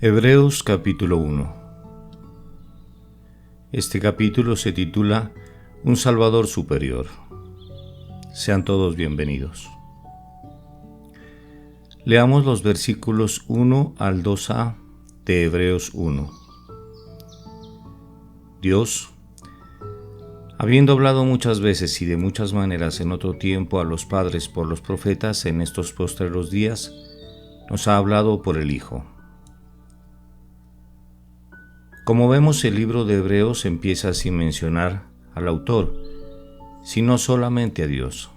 Hebreos capítulo 1. Este capítulo se titula Un Salvador Superior. Sean todos bienvenidos. Leamos los versículos 1 al 2a de Hebreos 1. Dios, habiendo hablado muchas veces y de muchas maneras en otro tiempo a los padres por los profetas, en estos postreros días, nos ha hablado por el Hijo. Como vemos, el libro de Hebreos empieza sin mencionar al autor, sino solamente a Dios.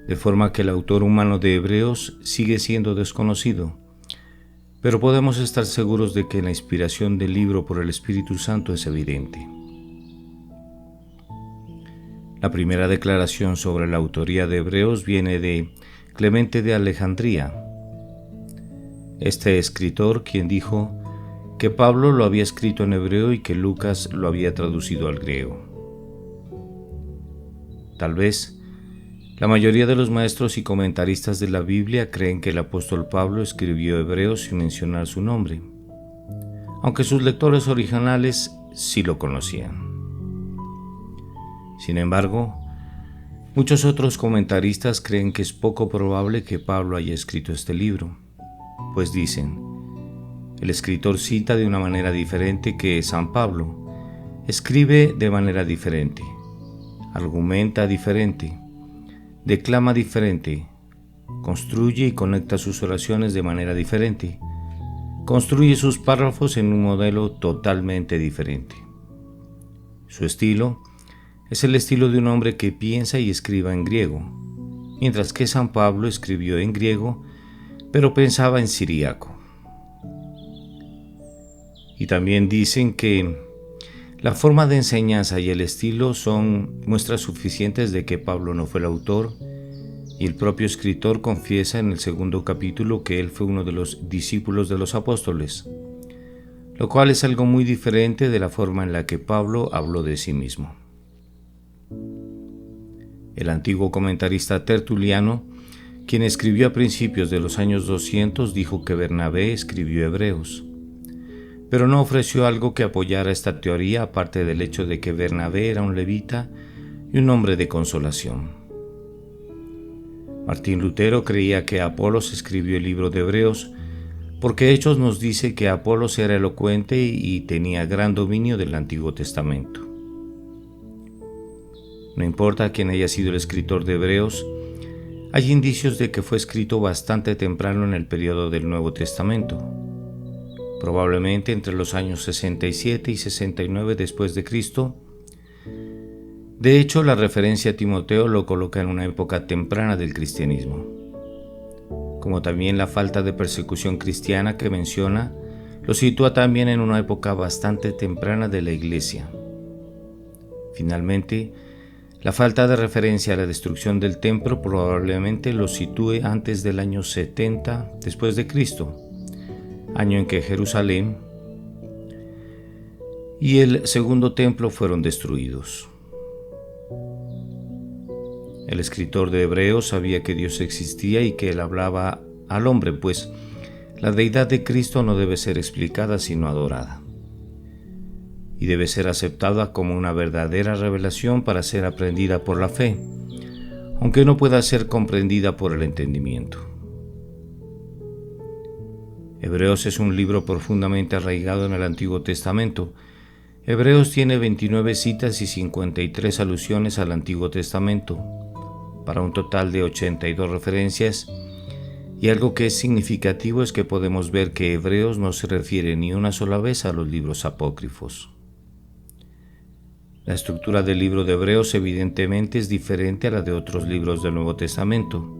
De forma que el autor humano de Hebreos sigue siendo desconocido, pero podemos estar seguros de que la inspiración del libro por el Espíritu Santo es evidente. La primera declaración sobre la autoría de Hebreos viene de Clemente de Alejandría. Este escritor, quien dijo que Pablo lo había escrito en hebreo y que Lucas lo había traducido al griego. Tal vez, la mayoría de los maestros y comentaristas de la Biblia creen que el apóstol Pablo escribió Hebreos sin mencionar su nombre, aunque sus lectores originales sí lo conocían. Sin embargo, muchos otros comentaristas creen que es poco probable que Pablo haya escrito este libro, pues dicen: el escritor cita de una manera diferente que San Pablo, escribe de manera diferente, argumenta diferente, declama diferente, construye y conecta sus oraciones de manera diferente, construye sus párrafos en un modelo totalmente diferente. Su estilo es el estilo de un hombre que piensa y escribe en griego, mientras que San Pablo escribió en griego, pero pensaba en siríaco. Y también dicen que la forma de enseñanza y el estilo son muestras suficientes de que Pablo no fue el autor, y el propio escritor confiesa en el segundo capítulo que él fue uno de los discípulos de los apóstoles, lo cual es algo muy diferente de la forma en la que Pablo habló de sí mismo. El antiguo comentarista Tertuliano, quien escribió a principios de los años 200, dijo que Bernabé escribió Hebreos, pero no ofreció algo que apoyara esta teoría aparte del hecho de que Bernabé era un levita y un hombre de consolación. Martín Lutero creía que Apolos escribió el libro de Hebreos porque Hechos nos dice que Apolos era elocuente y tenía gran dominio del Antiguo Testamento. No importa quién haya sido el escritor de Hebreos, hay indicios de que fue escrito bastante temprano en el periodo del Nuevo Testamento, probablemente entre los años 67 y 69 después de Cristo. De hecho, la referencia a Timoteo lo coloca en una época temprana del cristianismo, como también la falta de persecución cristiana que menciona lo sitúa también en una época bastante temprana de la Iglesia. Finalmente, la falta de referencia a la destrucción del templo probablemente lo sitúe antes del año 70 después de Cristo, año en que Jerusalén y el segundo templo fueron destruidos. El escritor de Hebreos sabía que Dios existía y que Él hablaba al hombre, pues la deidad de Cristo no debe ser explicada sino adorada, y debe ser aceptada como una verdadera revelación para ser aprendida por la fe, aunque no pueda ser comprendida por el entendimiento. Hebreos es un libro profundamente arraigado en el Antiguo Testamento. Hebreos tiene 29 citas y 53 alusiones al Antiguo Testamento, para un total de 82 referencias, y algo que es significativo es que podemos ver que Hebreos no se refiere ni una sola vez a los libros apócrifos. La estructura del libro de Hebreos evidentemente es diferente a la de otros libros del Nuevo Testamento.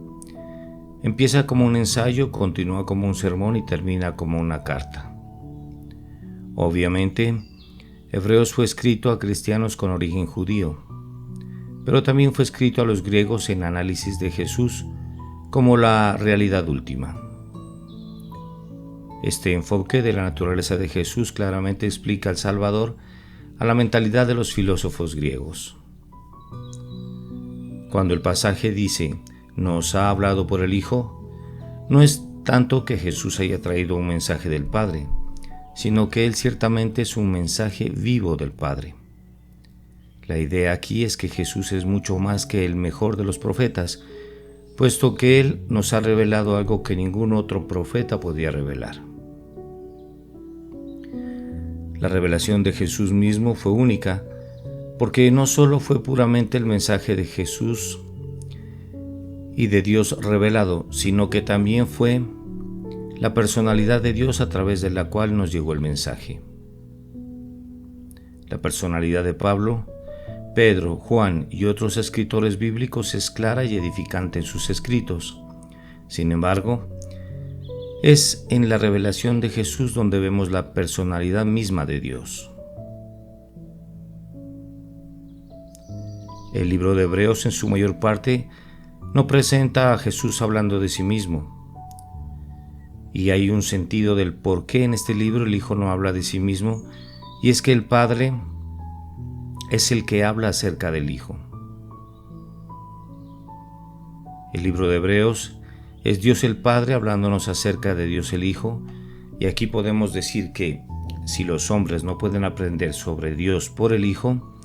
Empieza como un ensayo, continúa como un sermón y termina como una carta. Obviamente, Hebreos fue escrito a cristianos con origen judío, pero también fue escrito a los griegos en análisis de Jesús como la realidad última. Este enfoque de la naturaleza de Jesús claramente explica al Salvador a la mentalidad de los filósofos griegos. Cuando el pasaje dice: nos ha hablado por el Hijo, no es tanto que Jesús haya traído un mensaje del Padre, sino que Él ciertamente es un mensaje vivo del Padre. La idea aquí es que Jesús es mucho más que el mejor de los profetas, puesto que Él nos ha revelado algo que ningún otro profeta podía revelar. La revelación de Jesús mismo fue única, porque no solo fue puramente el mensaje de Jesús y de Dios revelado, sino que también fue la personalidad de Dios a través de la cual nos llegó el mensaje. La personalidad de Pablo, Pedro, Juan y otros escritores bíblicos es clara y edificante en sus escritos. Sin embargo, es en la revelación de Jesús donde vemos la personalidad misma de Dios. El libro de Hebreos en su mayor parte no presenta a Jesús hablando de sí mismo. Y hay un sentido del por qué en este libro el Hijo no habla de sí mismo, y es que el Padre es el que habla acerca del Hijo. El libro de Hebreos es Dios el Padre hablándonos acerca de Dios el Hijo, y aquí podemos decir que si los hombres no pueden aprender sobre Dios por el Hijo,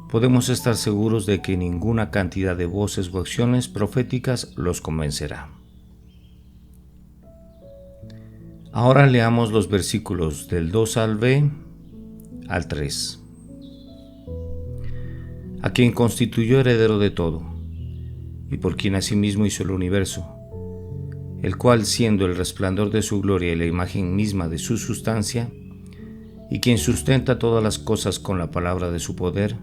podemos estar seguros de que ninguna cantidad de voces o acciones proféticas los convencerá. Ahora leamos los versículos del 2 al 3. A quien constituyó heredero de todo, y por quien asimismo hizo el universo, el cual, siendo el resplandor de su gloria y la imagen misma de su sustancia, y quien sustenta todas las cosas con la palabra de su poder,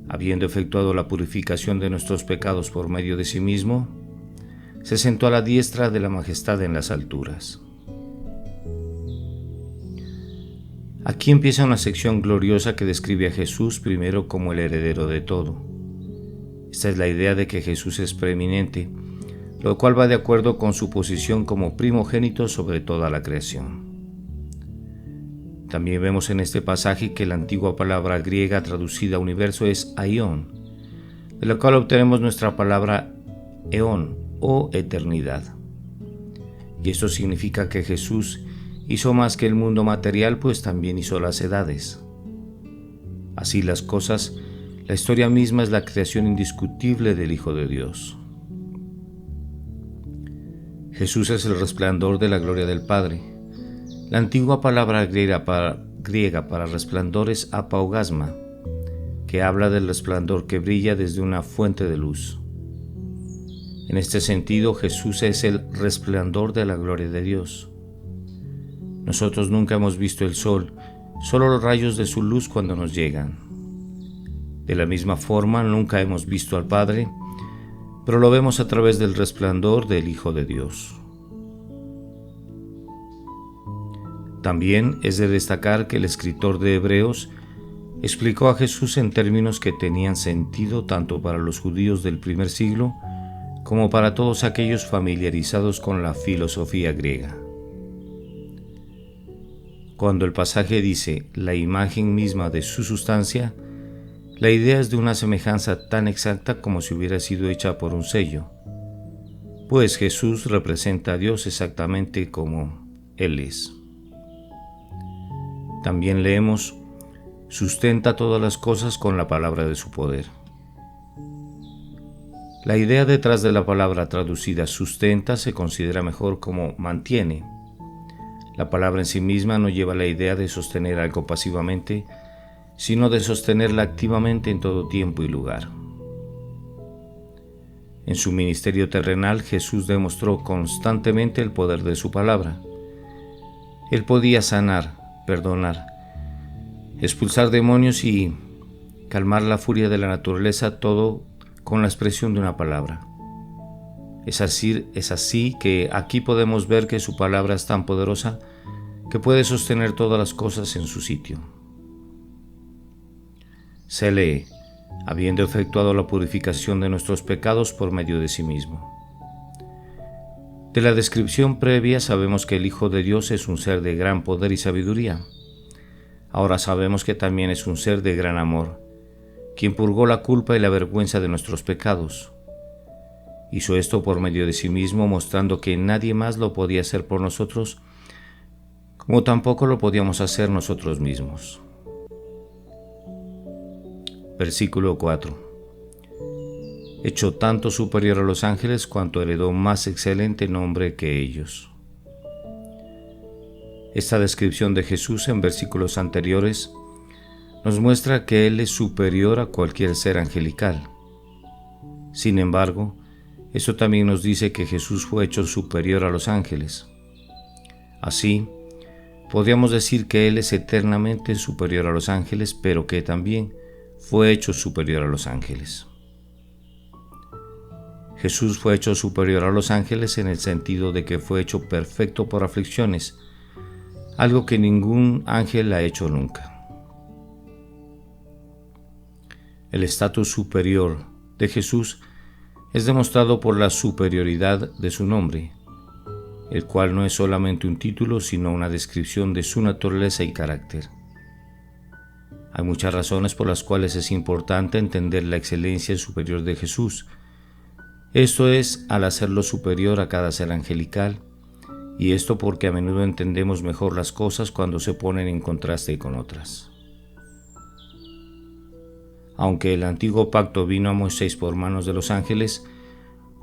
habiendo efectuado la purificación de nuestros pecados por medio de sí mismo, se sentó a la diestra de la majestad en las alturas. Aquí empieza una sección gloriosa que describe a Jesús primero como el heredero de todo. Esta es la idea de que Jesús es preeminente, lo cual va de acuerdo con su posición como primogénito sobre toda la creación. También vemos en este pasaje que la antigua palabra griega traducida a universo es aion, de la cual obtenemos nuestra palabra eón o eternidad. Y esto significa que Jesús hizo más que el mundo material, pues también hizo las edades. Así las cosas, la historia misma es la creación indiscutible del Hijo de Dios. Jesús es el resplandor de la gloria del Padre. La antigua palabra griega para resplandor es apaugasma, que habla del resplandor que brilla desde una fuente de luz. En este sentido, Jesús es el resplandor de la gloria de Dios. Nosotros nunca hemos visto el sol, solo los rayos de su luz cuando nos llegan. De la misma forma, nunca hemos visto al Padre, pero lo vemos a través del resplandor del Hijo de Dios. También es de destacar que el escritor de Hebreos explicó a Jesús en términos que tenían sentido tanto para los judíos del primer siglo como para todos aquellos familiarizados con la filosofía griega. Cuando el pasaje dice la imagen misma de su sustancia, la idea es de una semejanza tan exacta como si hubiera sido hecha por un sello, pues Jesús representa a Dios exactamente como Él es. También leemos, sustenta todas las cosas con la palabra de su poder. La idea detrás de la palabra traducida sustenta se considera mejor como mantiene. La palabra en sí misma no lleva la idea de sostener algo pasivamente, sino de sostenerla activamente en todo tiempo y lugar. En su ministerio terrenal, Jesús demostró constantemente el poder de su palabra. Él podía sanar, perdonar, expulsar demonios y calmar la furia de la naturaleza, todo con la expresión de una palabra. Es así que aquí podemos ver que su palabra es tan poderosa que puede sostener todas las cosas en su sitio. Se lee, habiendo efectuado la purificación de nuestros pecados por medio de sí mismo. De la descripción previa sabemos que el Hijo de Dios es un ser de gran poder y sabiduría. Ahora sabemos que también es un ser de gran amor, quien purgó la culpa y la vergüenza de nuestros pecados. Hizo esto por medio de sí mismo, mostrando que nadie más lo podía hacer por nosotros, como tampoco lo podíamos hacer nosotros mismos. Versículo 4. Hecho tanto superior a los ángeles cuanto heredó más excelente nombre que ellos. Esta descripción de Jesús en versículos anteriores nos muestra que Él es superior a cualquier ser angelical. Sin embargo, eso también nos dice que Jesús fue hecho superior a los ángeles. Así, podríamos decir que Él es eternamente superior a los ángeles, pero que también fue hecho superior a los ángeles. Jesús fue hecho superior a los ángeles en el sentido de que fue hecho perfecto por aflicciones, algo que ningún ángel ha hecho nunca. El estatus superior de Jesús es demostrado por la superioridad de su nombre, el cual no es solamente un título, sino una descripción de su naturaleza y carácter. Hay muchas razones por las cuales es importante entender la excelencia superior de Jesús. Esto es, al hacerlo superior a cada ser angelical, y esto porque a menudo entendemos mejor las cosas cuando se ponen en contraste con otras. Aunque el antiguo pacto vino a Moisés por manos de los ángeles,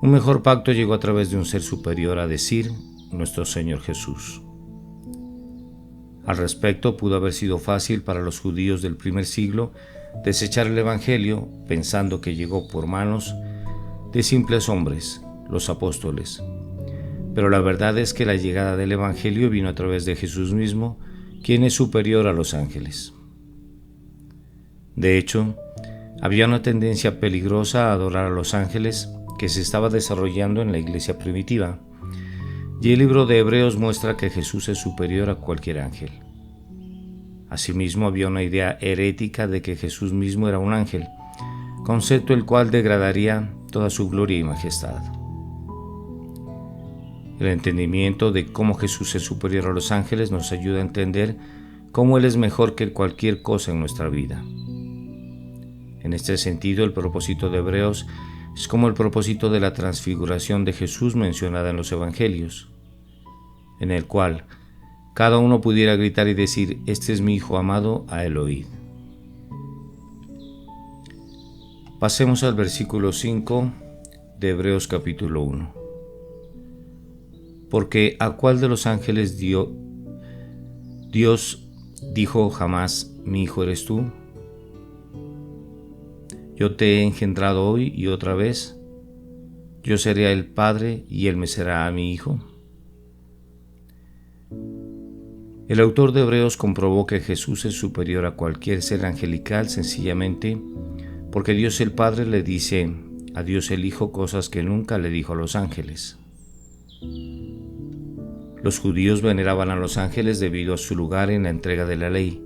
un mejor pacto llegó a través de un ser superior, a decir, nuestro Señor Jesús. Al respecto, pudo haber sido fácil para los judíos del primer siglo desechar el Evangelio pensando que llegó por manos de simples hombres, los apóstoles. Pero la verdad es que la llegada del Evangelio vino a través de Jesús mismo, quien es superior a los ángeles. De hecho, había una tendencia peligrosa a adorar a los ángeles que se estaba desarrollando en la iglesia primitiva, y el libro de Hebreos muestra que Jesús es superior a cualquier ángel. Asimismo, había una idea herética de que Jesús mismo era un ángel, concepto el cual degradaría toda su gloria y majestad. El entendimiento de cómo Jesús es superior a los ángeles nos ayuda a entender cómo Él es mejor que cualquier cosa en nuestra vida. En este sentido, el propósito de Hebreos es como el propósito de la transfiguración de Jesús mencionada en los Evangelios, en el cual cada uno pudiera gritar y decir: «Este es mi Hijo amado, a él oíd». Pasemos al versículo 5 de Hebreos capítulo 1. Porque ¿a cuál de los ángeles Dios dijo jamás: «Mi hijo eres tú»? Yo te he engendrado hoy y otra vez, yo seré el Padre y él me será a mi hijo. El autor de Hebreos comprobó que Jesús es superior a cualquier ser angelical sencillamente porque Dios el Padre le dice a Dios el Hijo cosas que nunca le dijo a los ángeles. Los judíos veneraban a los ángeles debido a su lugar en la entrega de la ley,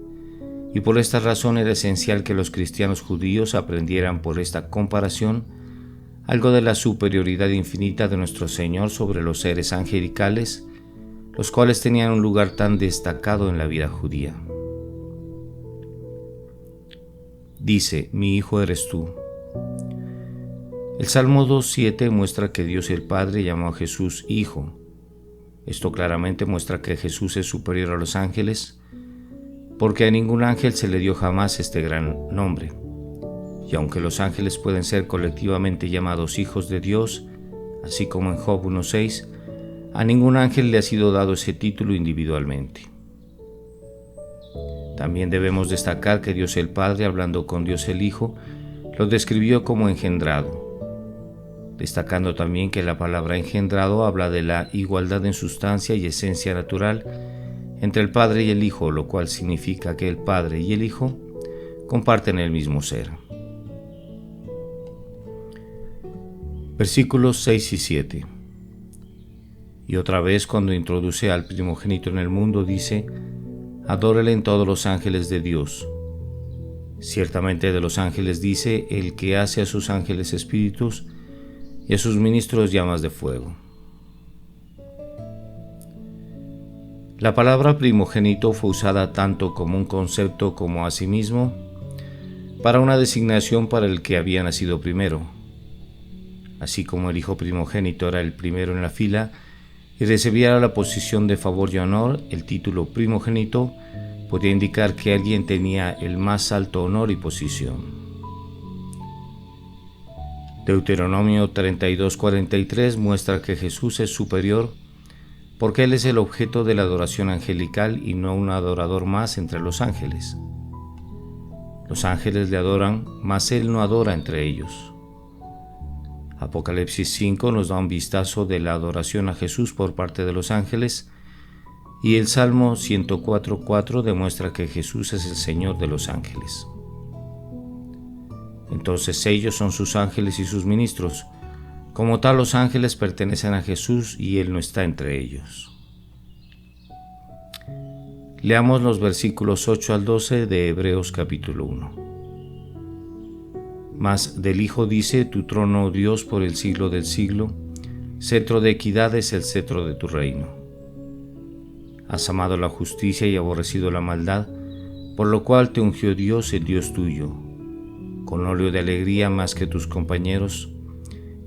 y por esta razón era esencial que los cristianos judíos aprendieran por esta comparación algo de la superioridad infinita de nuestro Señor sobre los seres angelicales, los cuales tenían un lugar tan destacado en la vida judía. Dice: «Mi hijo eres tú». El Salmo 2:7 muestra que Dios el Padre llamó a Jesús Hijo. Esto claramente muestra que Jesús es superior a los ángeles, porque a ningún ángel se le dio jamás este gran nombre. Y aunque los ángeles pueden ser colectivamente llamados hijos de Dios, así como en Job 1:6, a ningún ángel le ha sido dado ese título individualmente. También debemos destacar que Dios el Padre, hablando con Dios el Hijo, lo describió como engendrado, destacando también que la palabra engendrado habla de la igualdad en sustancia y esencia natural entre el Padre y el Hijo, lo cual significa que el Padre y el Hijo comparten el mismo ser. Versículos 6 y 7. Y otra vez, cuando introduce al primogénito en el mundo, dice: «Adórele en todos los ángeles de Dios». Ciertamente de los ángeles dice: «El que hace a sus ángeles espíritus y a sus ministros llamas de fuego». La palabra primogénito fue usada tanto como un concepto como asimismo para una designación para el que había nacido primero. así como el hijo primogénito era el primero en la fila y recibía la posición de favor y honor, el título primogénito podía indicar que alguien tenía el más alto honor y posición. Deuteronomio 32:43 muestra que Jesús es superior porque Él es el objeto de la adoración angelical y no un adorador más entre los ángeles. Los ángeles le adoran, mas Él no adora entre ellos. Apocalipsis 5 nos da un vistazo de la adoración a Jesús por parte de los ángeles, y el Salmo 104:4 demuestra que Jesús es el Señor de los ángeles. Entonces ellos son sus ángeles y sus ministros. Como tal, los ángeles pertenecen a Jesús y Él no está entre ellos. Leamos los versículos 8 al 12 de Hebreos capítulo 1. Mas del Hijo dice: Tu trono, oh Dios, por el siglo del siglo, cetro de equidad es el cetro de tu reino. Has amado la justicia y aborrecido la maldad, por lo cual te ungió Dios, el Dios tuyo, con óleo de alegría más que tus compañeros.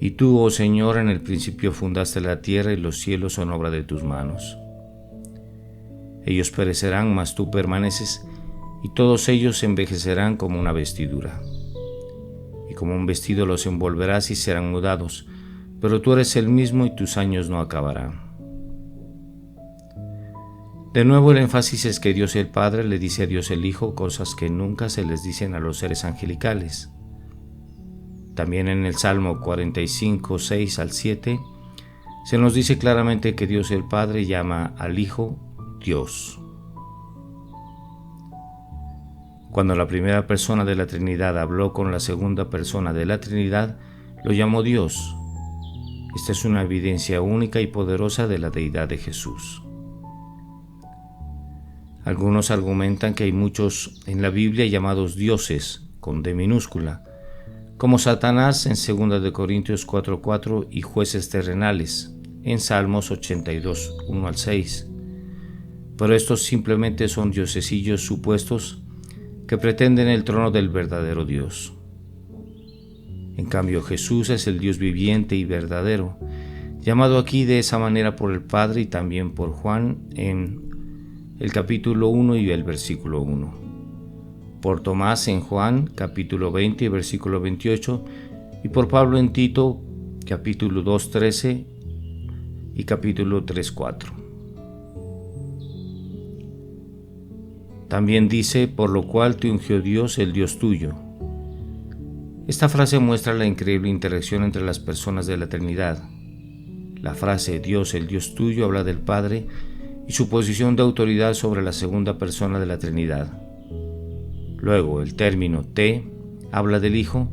Y tú, oh Señor, en el principio fundaste la tierra y los cielos son obra de tus manos. Ellos perecerán, mas tú permaneces, y todos ellos se envejecerán como una vestidura. Y como un vestido los envolverás y serán mudados, pero tú eres el mismo y tus años no acabarán. De nuevo el énfasis es que Dios el Padre le dice a Dios el Hijo cosas que nunca se les dicen a los seres angelicales. También en el Salmo 45, 6 al 7, se nos dice claramente que Dios el Padre llama al Hijo Dios. Cuando la primera persona de la Trinidad habló con la segunda persona de la Trinidad, lo llamó Dios. Esta es una evidencia única y poderosa de la deidad de Jesús. Algunos argumentan que hay muchos en la Biblia llamados dioses, con D minúscula, como Satanás en 2 de Corintios 4:4 y jueces terrenales en Salmos 82, 1 al 6. Pero estos simplemente son diosesillos supuestos que pretenden el trono del verdadero Dios. En cambio, Jesús es el Dios viviente y verdadero, llamado aquí de esa manera por el Padre y también por Juan en el capítulo 1 y el versículo 1. Por Tomás en Juan, capítulo 20 y versículo 28, y por Pablo en Tito, capítulo 2, 13 y capítulo 3, 4. También dice: por lo cual te ungió Dios, el Dios tuyo. Esta frase muestra la increíble interacción entre las personas de la Trinidad. La frase Dios, el Dios tuyo, habla del Padre y su posición de autoridad sobre la segunda persona de la Trinidad. Luego, el término te habla del Hijo,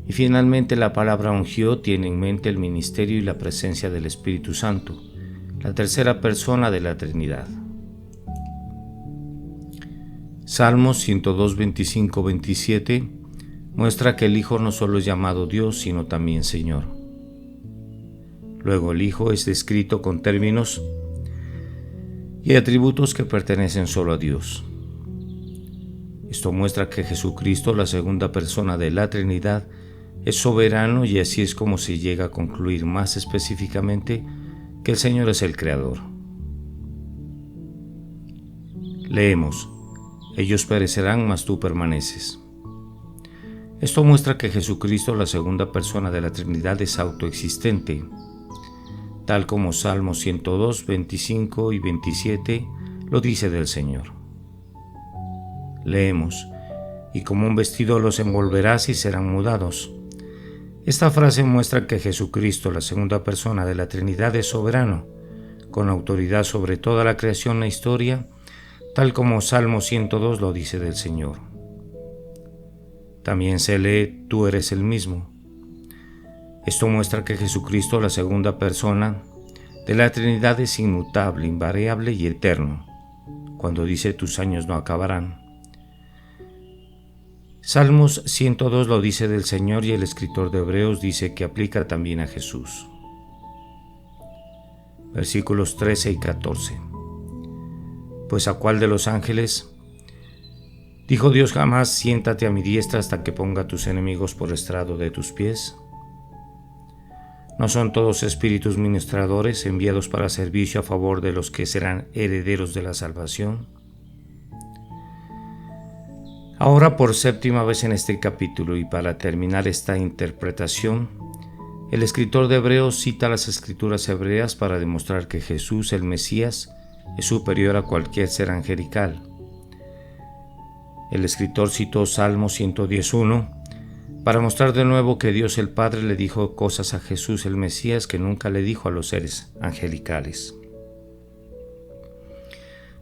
y finalmente la palabra ungió tiene en mente el ministerio y la presencia del Espíritu Santo, la tercera persona de la Trinidad. Salmos 102, 25, 27 muestra que el Hijo no solo es llamado Dios, sino también Señor. Luego, el Hijo es descrito con términos y atributos que pertenecen solo a Dios. Esto muestra que Jesucristo, la segunda persona de la Trinidad, es soberano, y así es como se llega a concluir más específicamente que el Señor es el Creador. Leemos: ellos perecerán, mas tú permaneces. Esto muestra que Jesucristo, la segunda persona de la Trinidad, es autoexistente, tal como Salmos 102, 25 y 27 lo dice del Señor. Leemos: y como un vestido los envolverás y serán mudados. Esta frase muestra que Jesucristo, la segunda persona de la Trinidad, es soberano, con autoridad sobre toda la creación e historia, tal como Salmo 102 lo dice del Señor. También se lee: tú eres el mismo. Esto muestra que Jesucristo, la segunda persona de la Trinidad, es inmutable, invariable y eterno, cuando dice tus años no acabarán. Salmos 102 lo dice del Señor, y el escritor de Hebreos dice que aplica también a Jesús. Versículos 13 y 14. Pues a cuál de los ángeles dijo Dios jamás: siéntate a mi diestra hasta que ponga a tus enemigos por estrado de tus pies. ¿No son todos espíritus ministradores enviados para servicio a favor de los que serán herederos de la salvación? Ahora, por séptima vez en este capítulo y para terminar esta interpretación, el escritor de Hebreos cita las escrituras hebreas para demostrar que Jesús, el Mesías, es superior a cualquier ser angelical. El escritor citó Salmo 110:1 para mostrar de nuevo que Dios el Padre le dijo cosas a Jesús el Mesías que nunca le dijo a los seres angelicales.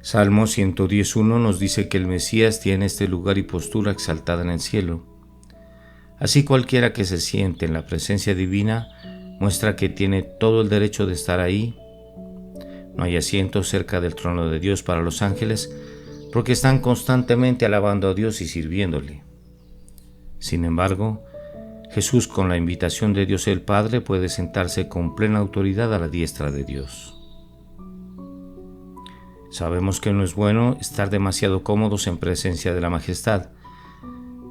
Salmo 110:1 nos dice que el Mesías tiene este lugar y postura exaltada en el cielo. Así cualquiera que se siente en la presencia divina muestra que tiene todo el derecho de estar ahí. No hay asiento cerca del trono de Dios para los ángeles porque están constantemente alabando a Dios y sirviéndole. Sin embargo, Jesús, con la invitación de Dios el Padre, puede sentarse con plena autoridad a la diestra de Dios. Sabemos que no es bueno estar demasiado cómodos en presencia de la majestad,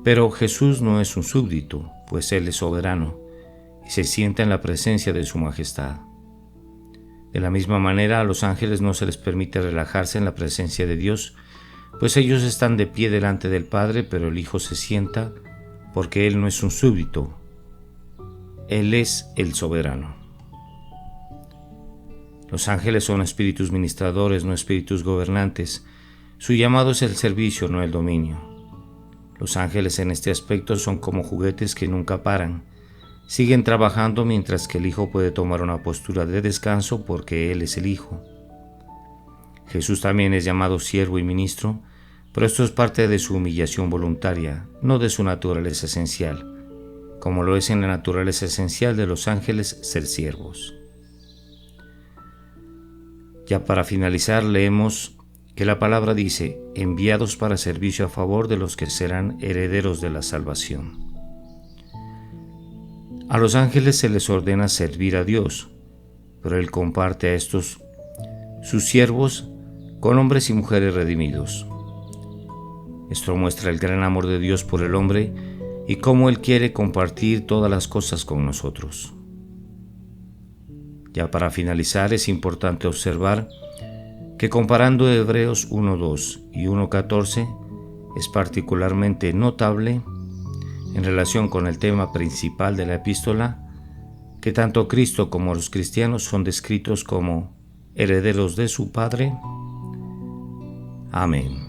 pero Jesús no es un súbdito, pues Él es soberano y se sienta en la presencia de su majestad. De la misma manera, a los ángeles no se les permite relajarse en la presencia de Dios, pues ellos están de pie delante del Padre, pero el Hijo se sienta porque Él no es un súbdito, Él es el soberano. Los ángeles son espíritus ministradores, no espíritus gobernantes. Su llamado es el servicio, no el dominio. Los ángeles en este aspecto son como juguetes que nunca paran. Siguen trabajando mientras que el Hijo puede tomar una postura de descanso porque Él es el Hijo. Jesús también es llamado siervo y ministro, pero esto es parte de su humillación voluntaria, no de su naturaleza esencial, como lo es en la naturaleza esencial de los ángeles ser siervos. Ya para finalizar, leemos que la palabra dice, enviados para servicio a favor de los que serán herederos de la salvación. A los ángeles se les ordena servir a Dios, pero Él comparte a estos, sus siervos, con hombres y mujeres redimidos. Esto muestra el gran amor de Dios por el hombre y cómo Él quiere compartir todas las cosas con nosotros. Ya para finalizar, es importante observar que comparando Hebreos 1:2 y 1:14 es particularmente notable en relación con el tema principal de la epístola que tanto Cristo como los cristianos son descritos como herederos de su Padre. Amén.